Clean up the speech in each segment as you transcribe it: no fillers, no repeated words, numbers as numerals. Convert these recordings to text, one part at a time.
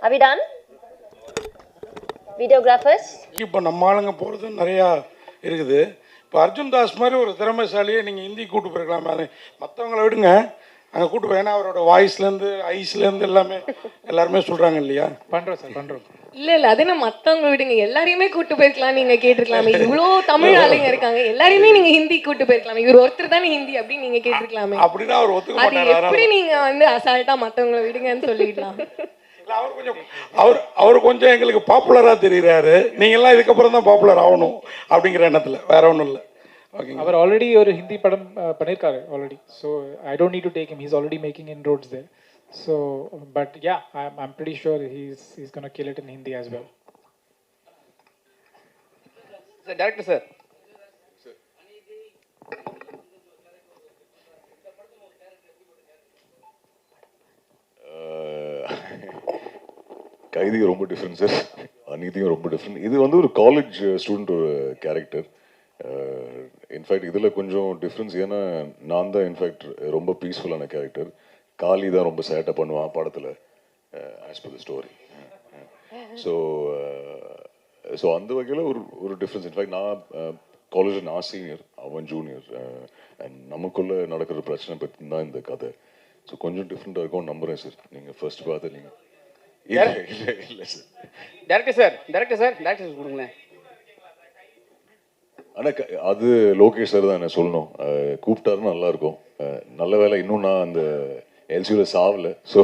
Are we done? Videographers? இப்போ நம்ம ஆளுங்க போகிறது நிறையா இருக்குது. இப்போ அர்ஜுன் தாஸ் மாதிரி ஒரு திறமைசாலியை நீங்கள் ஹிந்தி கூட்டு போயிருக்கலாம். அது மற்றவங்கள விடுங்க, அங்கே கூட்டு போய், ஏன்னா அவரோட வாய்ஸ்லேருந்து ஐஸ்லேருந்து எல்லாருமே சொல்கிறாங்க இல்லையா? பண்ணுறோம் சார், பண்ணுறோம். இல்ல அது என்ன மத்தவங்க விடுங்க, எல்லாரையுமே கூட்டு போயிருக்கலாம். நீங்க கேட்டிருக்கலாமே, இவ்வளோ தமிழ் ஆளுங்க இருக்காங்க, எல்லாரையுமே நீங்க ஹிந்தி கூட்டு போயிருக்கலாமே. இவர் ஒருத்தர் தானே ஹிந்தி அப்படின்னு நீங்க கேட்டிருக்கலாமே. அப்படின்னா அவர் ஒத்துக்க அது மாட்டாரு. எப்படி நீங்க வந்து அசால்ட்டா மத்தவங்களை விடுங்கன்னு சொல்லிடலாம். அவர் கொஞ்சம் எங்களுக்கு பாப்புலராக தெரிகிறாரு. நீங்கள்லாம் இதுக்கப்புறம் தான் பாப்புலர் ஆகணும் அப்படிங்கிற எண்ணத்தில், வேற ஒன்றும் இல்லை. ஓகே, அவர் ஆல்ரெடி ஒரு ஹிந்தி படம் பண்ணியிருக்காரு already. So I don't need to take him. He's already making inroads there. So but yeah, I'm pretty sure he's going to kill it in Hindi as well. Sir, director sir. கைதி ரொம்ப different sir, அநீதியும் ரொம்ப different. இது வந்து ஒரு college student ஒரு character. In fact இதில் கொஞ்சம் difference, ஏன்னா நான் தான் இன்ஃபேக்ட் ரொம்ப பீஸ்ஃபுல்லான கேரக்டர். காளி தான் ரொம்ப சேட்டை பண்ணுவான் படத்தில், as per the story. So அந்த வகையில் ஒரு டிஃப்ரென்ஸ். இன்ஃபேக்ட் நான் காலேஜில் நான் சீனியர், அவன் ஜூனியர், அண்ட் நமக்குள்ளே நடக்கிற பிரச்சனை பற்றி தான் இந்த கதை. ஸோ கொஞ்சம் டிஃப்ரெண்ட்டாக இருக்கும் நம்புகிறேன் சார். நீங்கள் ஃபர்ஸ்ட் பார்த்து நீங்கள் இல்லை சார். Director sir கொடுங்களேன். ஆனால் அது லோகேஷ் சார் தான் என்ன சொல்லணும், கூப்பிட்டாருன்னு நல்லாயிருக்கும். நல்ல வேலை இன்னும் நான் அந்த எல்சியூவில் சாவலை. ஸோ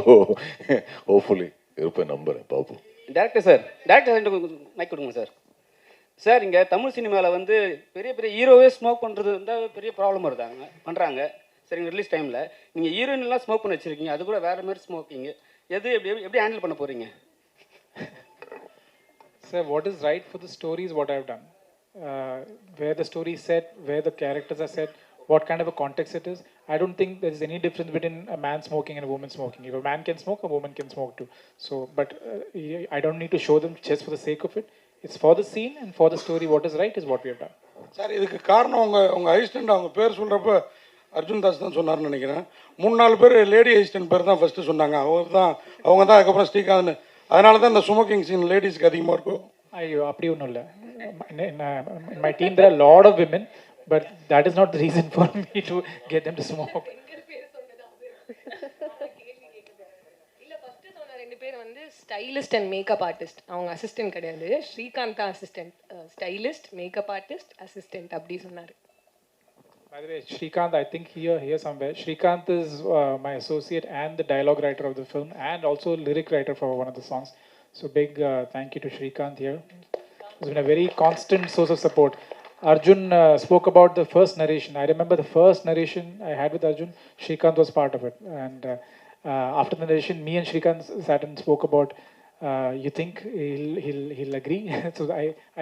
ஹோப்ஃபுல்லி இருப்பேன், நம்புகிறேன், பார்ப்போம். டேரக்டர் சார் மைக் கொடுங்க சார். சார் இங்கே தமிழ் சினிமாவில் வந்து பெரிய பெரிய ஹீரோவே ஸ்மோக் பண்ணுறது வந்து பெரிய ப்ராப்ளம் பண்ணுறாங்க. சரிங்க, ரிலீஸ் டைமில் நீங்கள் ஹீரோயின்லாம் ஸ்மோக் பண்ணி வச்சுருக்கீங்க, அது கூட வேறு மாதிரி ஸ்மோக்கிங்கு. எப்படி ஹேண்டில் பண்ண போகிறீங்க? Sir, what is right for the story is what I've done. Where the story is set, where the characters are set, what kind of a context it is. I don't think there is any difference between a man smoking and a woman smoking. If a man can smoke, a woman can smoke too. So, but I don't need to show them just for the sake of it. It's for the scene and for the story. What is right is what we have done. Sir, இதுக்கு காரணம் உங்கள் assistant அவங்க பேர் சொல்கிறப்ப அர்ஜுன் தாஸ் தான் சொன்னார்னு நினைக்கிறேன். 3-4 பேர் லேடி அசிஸ்டன்ட் பேர் தான் ஃபஸ்ட்டு சொன்னாங்க. அவங்க தான் அதுக்கப்புறம் ஸ்ரீகாந்த். அதனால தான் இந்த ஸ்மோக்கிங் சீன் லேடிஸ்க்கு அதிகமாக இருக்கும். ஐயோ, அப்படி ஒன்றும் இல்லை. In my team there are a lot of women, but that is not the reason for me to get them to smoke. இல்ல ஃபர்ஸ்ட் சொன்ன ரெண்டு பேர் வந்து ஸ்டைலிஸ்ட் அண்ட் மேக்கப் ஆர்டிஸ்ட். அவங்க அசிஸ்டன்ட் கிடையாது. ஸ்ரீகாந்த் தான் assistant. Stylist, makeup artist, assistant அப்படி சொன்னாரு. By the way, Srikanth, I think here somewhere. Srikanth is my associate and the dialogue writer of the film, and also lyric writer for one of the songs. So big thank you to Srikanth here. He's been a very constant source of support. Arjun spoke about the first narration. I remember the first narration I had with Arjun. Srikanth was part of it, and after the narration, me and Srikanth sat and spoke about. You think he'll agree? So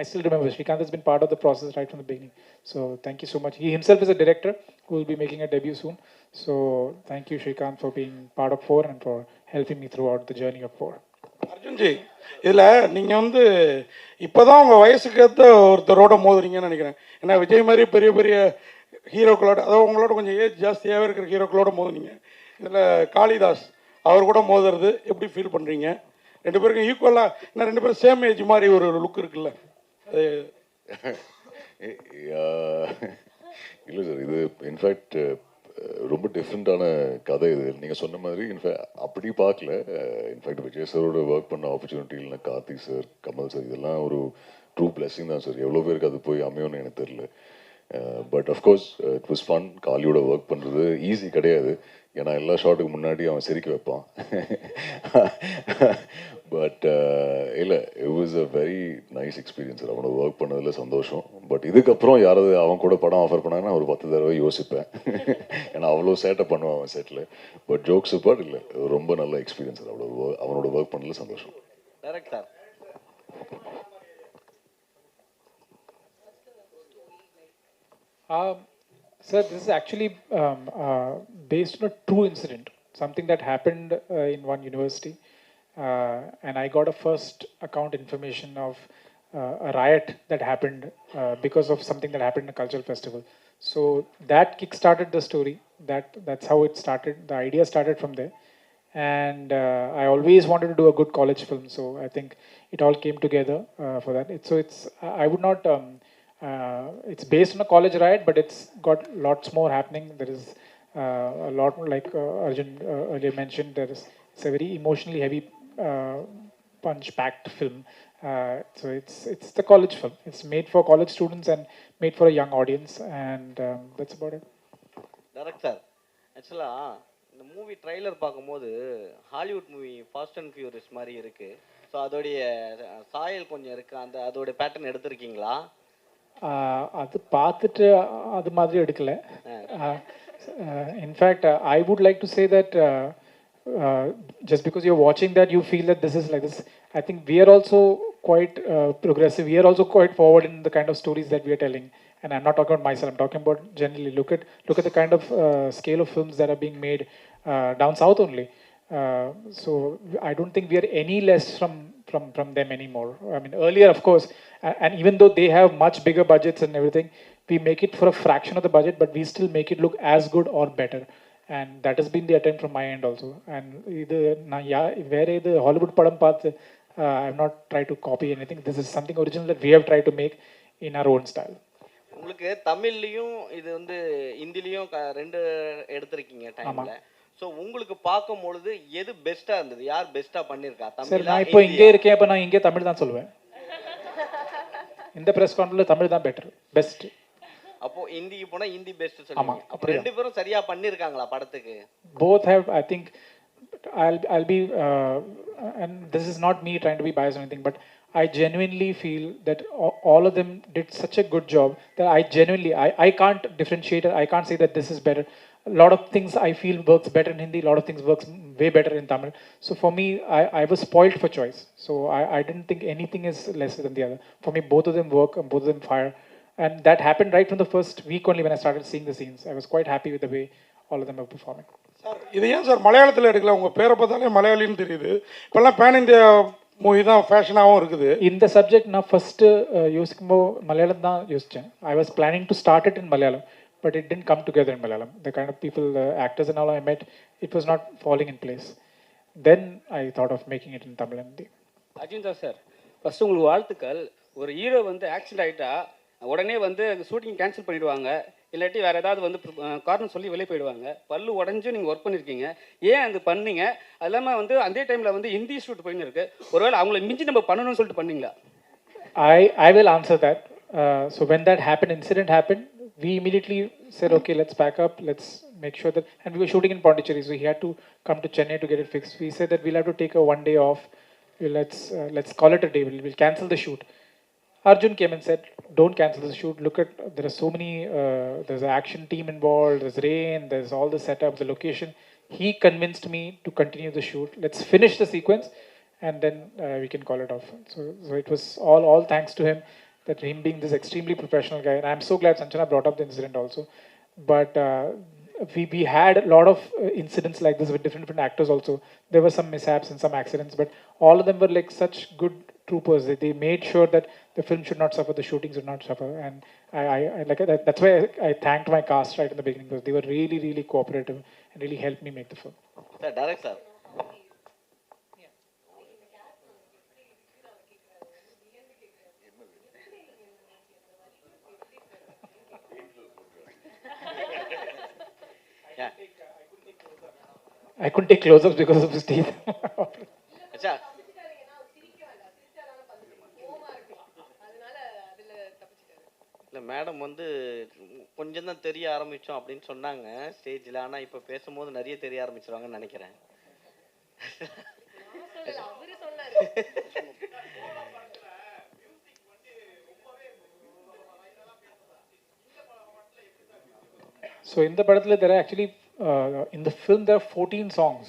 I still remember Srikanth has been part of the process right from the beginning. So thank you so much. He himself is a director who will be making a debut soon. So thank you, Srikanth, for being part of 4 and for helping me throughout the journey of 4. அர்ஜுன்ஜி, இதில் நீங்கள் வந்து இப்போ தான் உங்கள் வயசுக்கு ஏற்ற ஒருத்தரோட மோதுறீங்கன்னு நினைக்கிறேன். ஏன்னா விஜய் மாதிரி பெரிய பெரிய ஹீரோக்களோட, அதாவது உங்களோட கொஞ்சம் ஏஜ் ஜாஸ்தியாகவே இருக்கிற ஹீரோக்களோட மோதுனீங்க. இதில் காளிதாஸ் அவர் கூட மோதுறது எப்படி ஃபீல் பண்ணுறீங்க? ரெண்டு பேருக்கும் ஈக்குவலாக, ஏன்னா ரெண்டு பேரும் சேம் ஏஜ் மாதிரி ஒரு லுக் இருக்குல்ல, அது இல்லை சார். இது இன்ஃபேக்ட் ரொம்ப டிஃப்ரெண்ட்டான கதை. இது நீங்கள் சொன்ன மாதிரி இன்ஃபேக்ட் அப்படி பார்க்கல. இன்ஃபேக்ட் விஜய் சாரோட ஒர்க் பண்ண ஆப்பர்ச்சுனிட்டி இல்லைனா கார்த்திக் சார், கமல் சார், இதெல்லாம் ஒரு ட்ரூ பிளெஸிங் தான் சார். எவ்வளோ பேருக்கு அது போய் அமையும்னு எனக்கு தெரியல. But of course it was fun. காலியோட ஒர்க் பண்ணுறது ஈஸி கிடையாது, ஏன்னா எல்லா ஷாட்டுக்கு முன்னாடி அவன் சிரிக்க வைப்பான். பட் இல்லை, it was a very nice experience. அவனோட ஒர்க் பண்ணதில் சந்தோஷம். பட் இதுக்கப்புறம் யாராவது அவன் கூட படம் ஆஃபர் பண்ணாங்கன்னா ஒரு 10 தடவை யோசிப்பேன், ஏன்னா அவ்வளோ சேட்டை பண்ணுவான் அவன் செட்டில். பட் ஜோக்ஸ் அப்பார்ட் இல்லை, ரொம்ப நல்ல எக்ஸ்பீரியன்ஸ். அவனோட ஒர்க் பண்ணதில் சந்தோஷம். Director Sir, this is actually based on a true incident, something that happened in one university. And I got a first account information of a riot that happened because of something that happened in a cultural festival. So that kick-started the story. That's how it started. The idea started from there. and I always wanted to do a good college film. So I think it all came together for that. I would not. It's based on a college riot, but it's got lots more happening. There is a lot more, like Arjun earlier mentioned. It's a very emotionally heavy, punch-packed film. So it's the college film. It's made for college students and made for a young audience, and that's about it. Director ஆக்சுவலாக இந்த movie trailer பார்க்கும்போது Hollywood movie fast and furious மாதிரி இருக்குது. So அதோடைய சாயல் கொஞ்சம் இருக்குது. அதோடைய பேட்டர்ன் எடுத்திருக்கீங்களா? அது பார்த்துட்டு அது மாதிரி எடுக்கல. In fact I would like to say that just because you're watching that, you feel that this is like this. I think we are also quite progressive. We are also quite forward in the kind of stories that we are telling. And I'm not talking about myself. I'm talking about generally. Look at the kind of scale of films that are being made down south only. So I don't think we are any less from them anymore. I mean, earlier, of course, and even though they have much bigger budgets and everything, we make it for a fraction of the budget, but we still make it look as good or better. And that has been the attempt from my end also. And where the Hollywood padam path, I have not tried to copy anything. This is something original that we have tried to make in our own style. உங்களுக்கு தமிழ்லையும் இது வந்து ஹிந்திலையும் ரெண்டு எடுத்திருக்கீங்க டைம்ல. So உங்களுக்கு பார்க்கும் பொழுது எது பெஸ்டா இருந்தது? யார் பெஸ்டா பண்ணியிருக்கா? தமிழ். நான் இப்போ இங்கே இருக்கேன், அப்போ நான் இங்கே தமிழ் தான் சொல்லுவேன். இந்த பிரஸ் கான்ஃபரன்ஸ்ல தமிழ் தான் பெட்டர், பெஸ்ட். அப்போ ஹிந்திக்கு போனா ஹிந்தி பெஸ்ட் சொல்லுங்க. அப்போ ரெண்டு பேரும் சரியா பண்ணிருக்காங்களா படத்துக்கு? Both have, I think, I'll be and this is not me trying to be biased or anything, but I genuinely feel that all of them did such a good job that I can't differentiate. I can't say that this is better. A lot of things I feel works better in Hindi, a lot of things works way better in Tamil. So for me, I was spoiled for choice. So I didn't think anything is lesser than the other. For me, both of them work and both of them fire. And that happened right from the first week only when I started seeing the scenes. I was quite happy with the way all of them are performing. Sir, இது ஏன் sir மலையாளத்தில் எடுக்கல? உங்கள் பேரை பார்த்தாலே மலையாளின்னு தெரியுது. இப்போல்லாம் pan India movie தான் ஃபேஷனாகவும் இருக்குது. இந்த சப்ஜெக்ட் நான் ஃபஸ்ட்டு யோசிக்கும்போது மலையாளம் தான் யோசித்தேன். I was planning to start it in Malayalam, but it didn't come together in Malayalam. The kind of people, the actors and all I met, it was not falling in place. Then I thought of making it in Tamil and Hindi. Arjun sir, first உங்களுக்கு வாழ்த்துக்கள். ஒரு hero வந்து accident ஆகிட்டா உடனே வந்து shooting cancel பண்ணிவிடுவாங்க, இல்லாட்டி வேறு ஏதாவது வந்து காரணம் சொல்லி வெளியே போயிடுவாங்க. பல்லு உடஞ்சும் நீங்கள் ஒர்க் பண்ணியிருக்கீங்க. ஏன் அது பண்ணீங்க? அது இல்லாமல் வந்து அதே டைமில் வந்து ஹிந்தி ஷூட் போயின்னு இருக்கு. ஒருவேளை அவங்கள மிஞ்சி நம்ம பண்ணணும்னு சொல்லிட்டு பண்ணீங்களா? I will answer that. So when that incident happened, we immediately said, okay, let's pack up, let's make sure that, and we were shooting in Pondicherry, so he had to come to Chennai to get it fixed. We said that we'll have to take a 1 day off. Let's call it a day. We'll cancel the shoot. Arjun came and said, don't cancel the shoot. Look at, there are so many, there's an action team involved, there's rain, there's all the setup, the location. He convinced me to continue the shoot. Let's finish the sequence and then we can call it off. So it was all thanks to him, that him being this extremely professional guy. And I'm so glad Sanchana brought up the incident also. But we had a lot of incidents like this with different actors also. There were some mishaps and some accidents, but all of them were like such good troopers. They made sure that the film should not suffer, the shooting should not suffer. And I like that. That's why I thanked my cast right in the beginning, because they were really, really cooperative and really helped me make the film. Sir, direct sir. Yeah. I couldn't take close-ups because of his teeth. Acha. இல்லை madam வந்து கொஞ்சம் தான் தெரிய ஆரம்பித்தோம் அப்படின்னு சொன்னாங்க ஸ்டேஜில். ஆனால் இப்போ பேசும்போது நிறைய தெரிய ஆரம்பிச்சிருவாங்கன்னு நினைக்கிறேன். So in the Padathila, there are actually, in the film, there are 14 songs.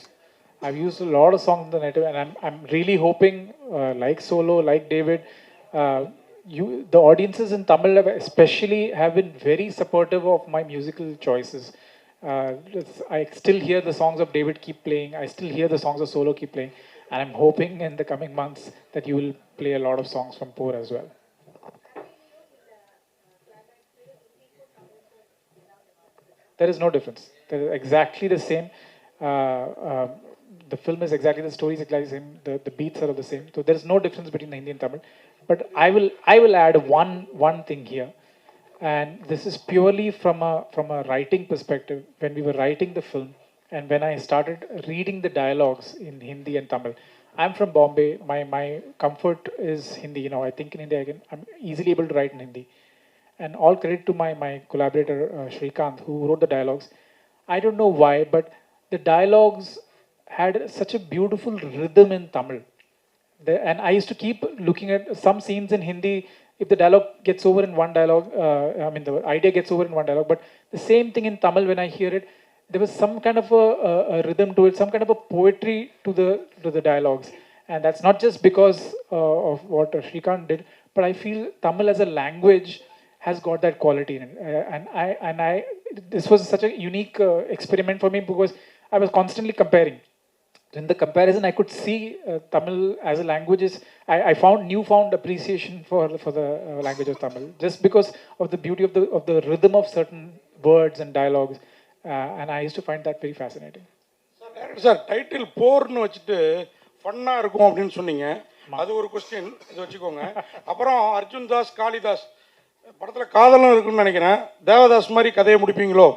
I've used a lot of songs in the native, and I'm really hoping, like Solo, like David, the audiences in Tamil especially have been very supportive of my musical choices. I still hear the songs of David keep playing. I still hear the songs of Solo keep playing. And I'm hoping in the coming months that you will play a lot of songs from Poor as well. There is no difference. They're exactly the same. the film is exactly, the story is exactly the same, the beats are all the same. So there is no difference between the Hindi and Tamil. But I will add one thing here, and this is purely from a writing perspective. When we were writing the film, and when I started reading the dialogues in Hindi and Tamil, I'm from Bombay. My comfort is Hindi. You know, I think in Hindi I'm easily able to write in Hindi. And all credit to my collaborator Shrikant, who wrote the dialogues. I don't know why, but the dialogues had such a beautiful rhythm in Tamil. And I used to keep looking at some scenes in Hindi. If the dialogue gets over in one dialogue, I mean the idea gets over in one dialogue, but the same thing in Tamil, when I hear it, there was some kind of a rhythm to it, some kind of a poetry to the dialogues. And that's not just because of what Shrikant did, but I feel Tamil as a language has got that quality in it. And I this was such a unique experiment for me, because I was constantly comparing. In the comparison, I could see Tamil as a language is. I found newfound appreciation for the language of Tamil, just because of the beauty of the rhythm of certain words and dialogues, and I used to find that very fascinating. Sir title போர்னு வச்சுட்டு ஃபன்னாக இருக்கும் அப்படின்னு சொன்னீங்க. அது ஒரு question, இது வச்சுக்கோங்க. அப்புறம் அர்ஜுன் தாஸ் காளிதாஸ் படத்தில் காதலும் இருக்குன்னு நினைக்கிறேன். தேவதாஸ் மாதிரி கதையை முடிப்பீங்களோ?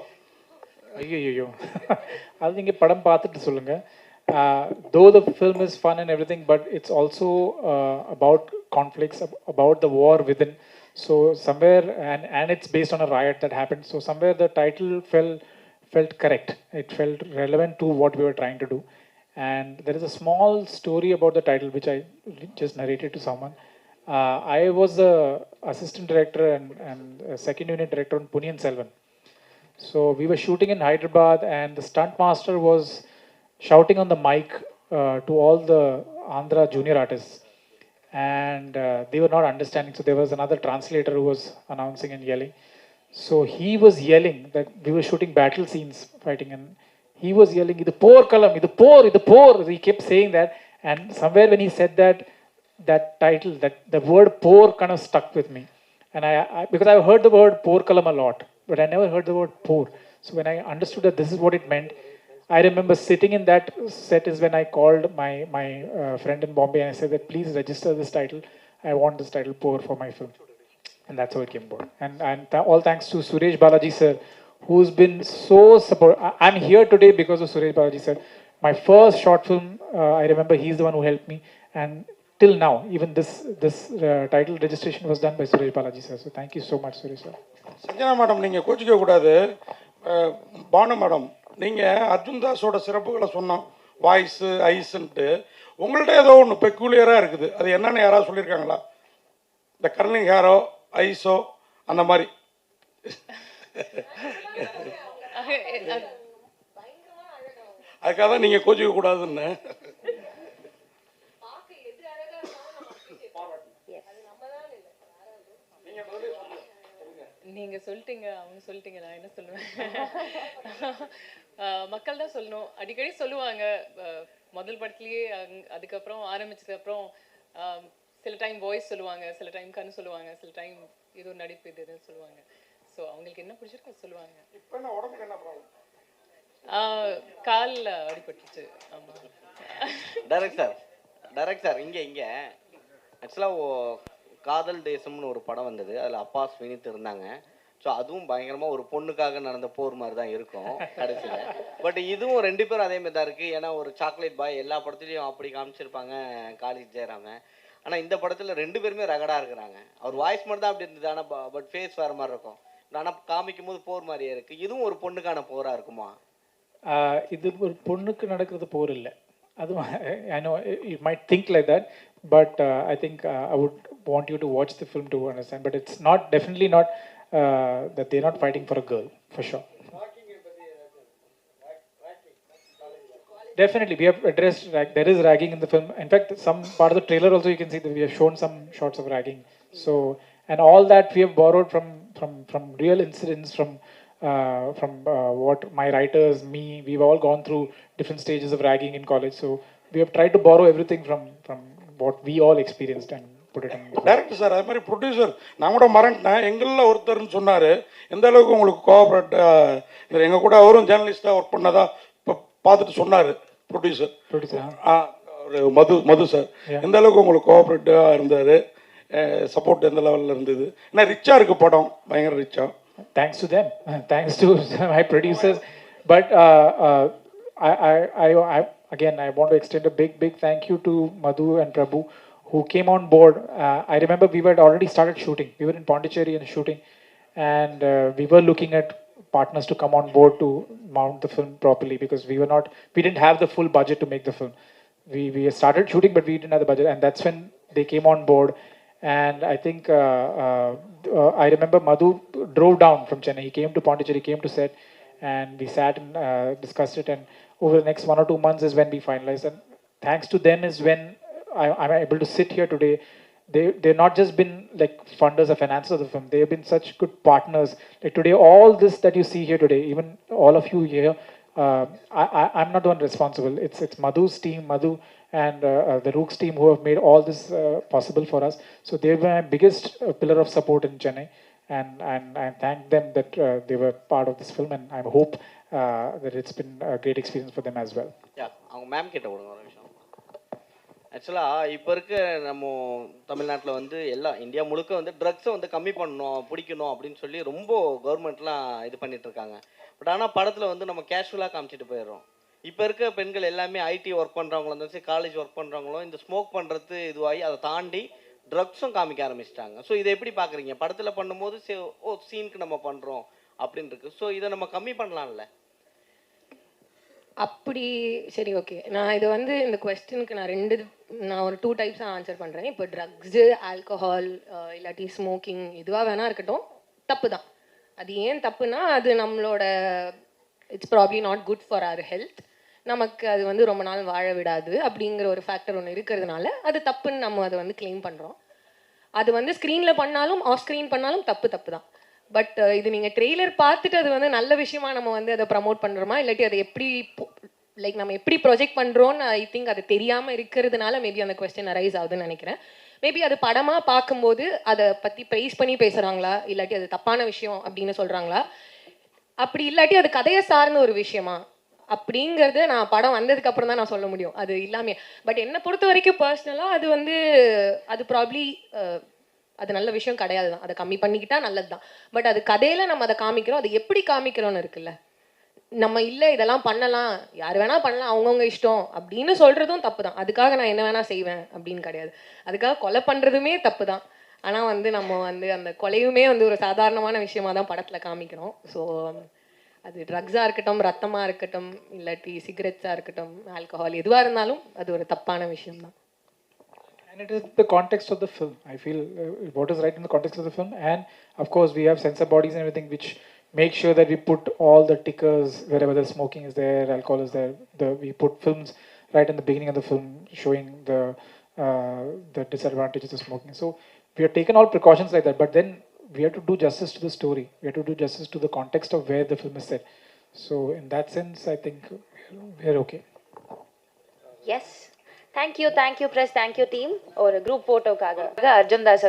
ஐயோ அது நீங்கள் படம் பார்த்துட்டு சொல்லுங்கள். Though the film is fun and everything, but it's also about conflicts, about the war within. So somewhere, and it's based on a riot that happened. So somewhere the title felt correct. It felt relevant to what we were trying to do. And there is a small story about the title which I just narrated to someone. I was a assistant director and a second unit director on Punniyin Selvan. So we were shooting in Hyderabad, and the stunt master was shouting on the mic to all the Andhra junior artists, and they were not understanding. So there was another translator who was announcing and yelling. So he was yelling that we were shooting battle scenes, fighting, and he was yelling, "Idu por kalam, idu por." He kept saying that, and somewhere when he said that title, that the word "por" kind of stuck with me, and I because I've heard the word "por kalam" a lot, but I never heard the word "por." So when I understood that this is what it meant, I remember sitting in that set is when I called my friend in Bombay, and I said that please register this title. I want this title "Pour" for my film, and that's how it came about. And all thanks to Suresh Balaji sir, who's been so support. I'm here today because of Suresh Balaji sir. My first short film, I remember he's the one who helped me, and till now, even this title registration was done by Suresh Balaji sir. So thank you so much, Suresh sir. Sanjana madam, நீங்கள் கோச்சிக்க கூடாது. Banu madam, நீங்கள் அர்ஜுன் தாஸோட சிறப்புகளை சொன்னோம், voice ஐஸுன்ட்டு. உங்கள்கிட்ட ஏதோ ஒன்று பெக்குலியராக இருக்குது, அது என்னென்னு யாராவது சொல்லியிருக்காங்களா? இந்த கர்னிங் ஹேரோ, ஐஸோ, அந்த மாதிரி. அதுக்காக தான் நீங்கள் கோச்சிக்க கூடாதுன்னு. நீங்க சொல்லிட்டீங்க, அவங்க சொல்லிட்டீங்க, நான் என்ன சொல்லுவேன்? மக்கள் தான் சொல்லணும். அடிக்கடி சொல்லுவாங்க, முதல் படத்துலயே அதுக்கப்புறம் ஆரம்பிச்சதுக்கப்புறம் சில டைம் வாய்ஸ் சொல்லுவாங்க, சில டைம் கண் சொல்லுவாங்க, சில டைம் ஏதோ நடிப்பு இதுன்னு சொல்லுவாங்க. ஸோ அவங்களுக்கு என்ன பிடிச்சிருக்கோ சொல்லுவாங்க. இப்போ என்ன உடம்புக்கு என்ன ப்ராப்ளம்? காலில் அடிபட்டுச்சு. ஆமாம். டைரக்டர் இங்கே ஆக்சுவலாக காதல் தேசம்னு ஒரு படம் வந்தது, அதில் அப்பா ஸ்வினித் இருந்தாங்க. ஸோ அதுவும் பயங்கரமாக ஒரு பொண்ணுக்காக நடந்த போர் மாதிரி தான் இருக்கும் கடைசியில். பட் இதுவும் 2 பேரும் அதே மாதிரி தான் இருக்குது. ஏன்னா ஒரு சாக்லேட் பாய் எல்லா படத்துலையும் அப்படி காமிச்சிருப்பாங்க காலேஜ் ஜெயராம. ஆனால் இந்த படத்தில் 2 பேருமே ரகடாக இருக்கிறாங்க. அவர் வாய்ஸ் மட்டும் தான் அப்படி இருந்தது, ஆனால் பட் ஃபேஸ் வேறு மாதிரி இருக்கும். ஆனால் காமிக்கும் போது போர் மாதிரியே இருக்குது. இதுவும் ஒரு பொண்ணுக்கான போராக இருக்குமா? இது ஒரு பொண்ணுக்கு நடக்கிறது போர் இல்லை. அது I know you might think like that, but I think I would want you to watch the film to understand. But it's not, definitely not that they're not fighting for a girl, for sure. Definitely, we have addressed there is ragging in the film. In fact, some part of the trailer also you can see that we have shown some shots of ragging. So, and all that we have borrowed from real incidents, from what my writers, me, we've all gone through different stages of ragging in college. So we have tried to borrow everything from what we all experienced and put it in. Director sir, அது மாதிரி producer நான் கூட மறந்துட்டேன், எங்களில் ஒருத்தர்னு சொன்னார். எந்த அளவுக்கு உங்களுக்கு கோஆப்ரேட், எங்கள் கூட அவரும் ஜேர்னலிஸ்டாக ஒர்க் பண்ணதா இப்போ பார்த்துட்டு சொன்னார். Producer Producer. ஒரு மது சார் எந்த அளவுக்கு உங்களுக்கு கோஆப்ரேட்டிவாக இருந்தார், சப்போர்ட் எந்த லெவலில் இருந்தது? ஏன்னா ரிச்சாக இருக்குது படம், பயங்கர ரிச்சாக. Thanks to them, thanks to my producers. But again, I want to extend a big thank you to Madhu and Prabhu who came on board. I remember we had already started shooting. We were in Pondicherry and shooting, and we were looking at partners to come on board to mount the film properly because we didn't have the full budget to make the film. We started shooting, but we didn't have the budget, and that's when they came on board. And I think I remember Madhu drove down from Chennai. He came to Pondicherry, came to set, and we sat and discussed it. And over the next 1 or 2 months is when we finalized. And thanks to them is when I'm able to sit here today. They've not just been like funders or financiers of the film. They have been such good partners. Like today, all this that you see here today, even all of you here, I'm not the one responsible. It's Madhu's team, Madhu and the Rooks team who have made all this possible for us. So they were my biggest pillar of support in Chennai, and I thank them that they were part of this film, and I hope that it's been a great experience for them as well. அவங்க ma'am கிட்ட விடுங்க ஒரு விஷயம். ஆக்சுவலாக இப்போ இருக்க நம்ம தமிழ்நாட்டில் வந்து இந்தியா முழுக்க வந்து ட்ரக்ஸை வந்து கம்மி பண்ணணும், பிடிக்கணும் அப்படின்னு சொல்லி ரொம்ப கவர்மெண்ட்லாம் இது பண்ணிகிட்ருக்காங்க. பட் ஆனால் படத்தில் வந்து நம்ம கேஷுவலாக காமிச்சிட்டு போயிடுறோம். இப்போ இருக்க பெண்கள் எல்லாமே ஐடி ஒர்க் பண்ணுறவங்களும் இருந்தாலும் காலேஜ் ஒர்க் பண்ணுறவங்களும் இந்த ஸ்மோக் பண்ணுறது இதுவாகி அதை தாண்டி ட்ரக்ஸும் காமிக்க ஆரம்பிச்சிட்டாங்க. ஸோ இதை எப்படி பார்க்குறீங்க? படத்தில் பண்ணும்போது சீனுக்கு நம்ம பண்ணுறோம் அப்படின்னு இருக்கு. ஸோ இதை நம்ம கம்மி பண்ணலாம்ல? அப்படி சரி, ஓகே. நான் இது வந்து இந்த கொஸ்டினுக்கு நான் ஒரு 2 டைப்ஸாக ஆன்சர் பண்ணுறேன். இப்போ ட்ரக்ஸு, ஆல்கஹால், இல்லாட்டி ஸ்மோக்கிங் எதுவாக வேணா இருக்கட்டும், தப்பு தான். அது ஏன் தப்புனா அது நம்மளோட it's probably not good for our health. நமக்கு அது வந்து ரொம்ப நாள் வாழ விடாது அப்படிங்கிற ஒரு ஃபேக்டர் ஒன்று இருக்கிறதுனால அது தப்புன்னு நம்ம அதை வந்து கிளைம் பண்ணுறோம். அது வந்து ஸ்க்ரீனில் பண்ணாலும் ஆஃப் ஸ்க்ரீன் பண்ணாலும் தப்பு தான். பட் இது நீங்கள் ட்ரெய்லர் பார்த்துட்டு அது வந்து நல்ல விஷயமா நம்ம வந்து அதை ப்ரமோட் பண்ணுறோமா, இல்லாட்டி அதை எப்படி லைக் நம்ம எப்படி ப்ரொஜெக்ட் பண்ணுறோன்னு ஐ திங்க் அது தெரியாமல் இருக்கிறதுனால மேபி அந்த கொஸ்டின் அரைஸ் ஆகுதுன்னு நினைக்கிறேன். மேபி அது படமாக பார்க்கும்போது அதை பற்றி ப்ரைஸ் பண்ணி பேசுகிறாங்களா, இல்லாட்டி அது தப்பான விஷயம் அப்படின்னு சொல்கிறாங்களா, அப்படி இல்லாட்டி அது கதையை சார்ந்த ஒரு விஷயமா அப்படிங்கிறது நான் படம் வந்ததுக்கு அப்புறம் தான் நான் சொல்ல முடியும். அது இல்லாமல் பட் என்னை பொறுத்த வரைக்கும் பர்சனலாக அது வந்து அது ப்ராப்ளி அது நல்ல விஷயம் கிடையாது தான். அதை கம்மி பண்ணிக்கிட்டா நல்லது தான். பட் அது கதையில் நம்ம அதை காமிக்கிறோம், அது எப்படி காமிக்கிறோன்னு இருக்குல்ல. நம்ம இல்லை இதெல்லாம் பண்ணலாம், யார் வேணால் பண்ணலாம், அவங்கவுங்க இஷ்டம் அப்படின்னு சொல்கிறதும் தப்பு தான். அதுக்காக நான் என்ன வேணால் செய்வேன் அப்படின்னு கிடையாது. அதுக்காக கொலை பண்ணுறதுமே தப்பு தான். ஆனால் வந்து நம்ம வந்து அந்த கொலையுமே வந்து ஒரு சாதாரணமான விஷயமா தான் படத்தில் காமிக்கிறோம். ஸோ அது ட்ரக்ஸாக இருக்கட்டும், ரத்தமாக இருக்கட்டும், இல்லாட்டி சிகரெட்ஸாக இருக்கட்டும், ஆல்கஹால் எதுவாக இருந்தாலும் அது ஒரு தப்பான விஷயம்தான். And it is the context of the film. I feel what is right in the context of the film. And of course, we have censor bodies and everything which make sure that we put all the tickers wherever the smoking is there, alcohol is there. We put films right in the beginning of the film showing the disadvantages of smoking. So we have taken all precautions like that. But then we have to do justice to the story. We have to do justice to the context of where the film is set. So in that sense, I think we are okay. Yes. Thank you press, thank you team. ஒரு group photoக்காக Arjun Das